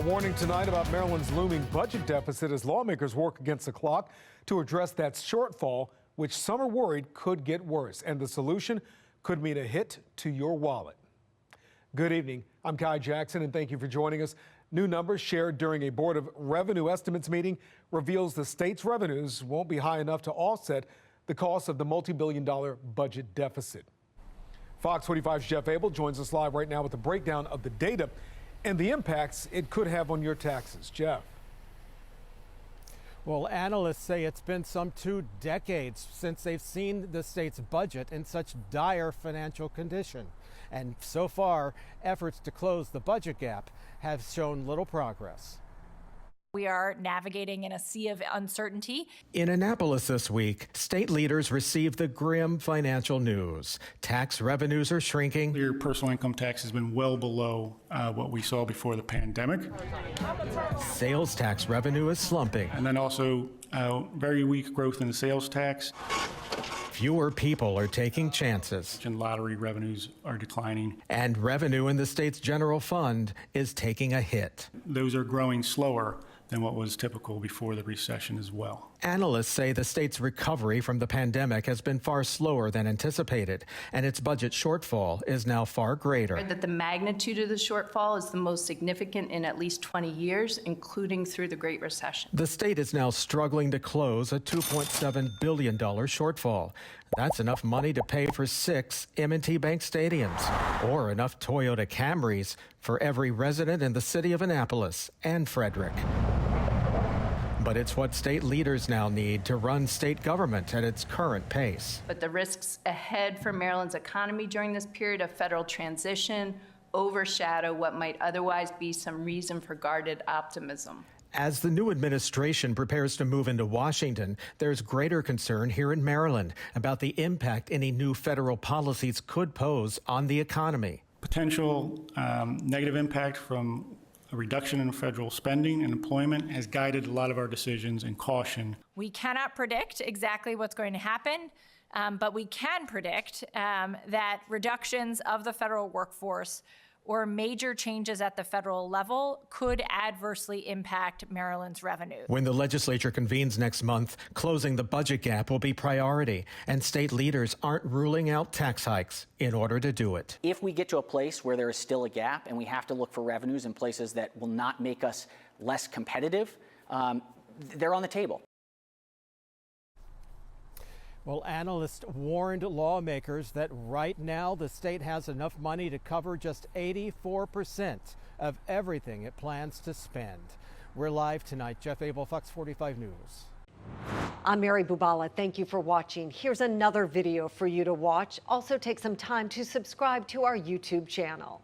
warning tonight about Maryland's looming budget deficit as lawmakers work against the clock to address that shortfall, which some are worried could get worse. And the solution could mean a hit to your wallet. Good evening. I'm Kai Jackson, and thank you for joining us. New numbers shared during a Board of Revenue Estimates meeting reveals the state's revenues won't be high enough to offset the cost of the multi-billion-dollar budget deficit. Fox 45's Jeff Abel joins us live right now with a breakdown of the data and the impacts it could have on your taxes. Jeff. Well, analysts say it's been some 2 decades since they've seen the state's budget in such dire financial condition. And so far, efforts to close the budget gap have shown little progress. We are navigating in a sea of uncertainty. In Annapolis this week, state leaders received the grim financial news. Tax revenues are shrinking. Your personal income tax has been well below what we saw before the pandemic. Sales tax revenue is slumping. And then also very weak growth in the sales tax. Fewer people are taking chances. And lottery revenues are declining. And revenue in the state's general fund is taking a hit. Those are growing slower than what was typical before the recession as well. Analysts say the state's recovery from the pandemic has been far slower than anticipated, and its budget shortfall is now far greater. That the magnitude of the shortfall is the most significant in at least 20 years, including through the Great Recession. The state is now struggling to close a $2.7 billion shortfall. That's enough money to pay for 6 M&T Bank stadiums, or enough Toyota Camrys for every resident in the city of Annapolis and Frederick. But it's what state leaders now need to run state government at its current pace. But the risks ahead for Maryland's economy during this period of federal transition overshadow what might otherwise be some reason for guarded optimism. As the new administration prepares to move into Washington, there's greater concern here in Maryland about the impact any new federal policies could pose on the economy. Potential negative impact from a reduction in federal spending and employment has guided a lot of our decisions, and caution. We cannot predict exactly what's going to happen, but we can predict that reductions of the federal workforce or major changes at the federal level could adversely impact Maryland's revenue. When the legislature convenes next month, closing the budget gap will be priority, and state leaders aren't ruling out tax hikes in order to do it. If we get to a place where there is still a gap and we have to look for revenues in places that will not make us less competitive, they're on the table. Well, analysts warned lawmakers that right now the state has enough money to cover just 84% of everything it plans to spend. We're live tonight. Jeff Abel, Fox 45 News. I'm Mary Bubala. Thank you for watching. Here's another video for you to watch. Also take some time to subscribe to our YouTube channel.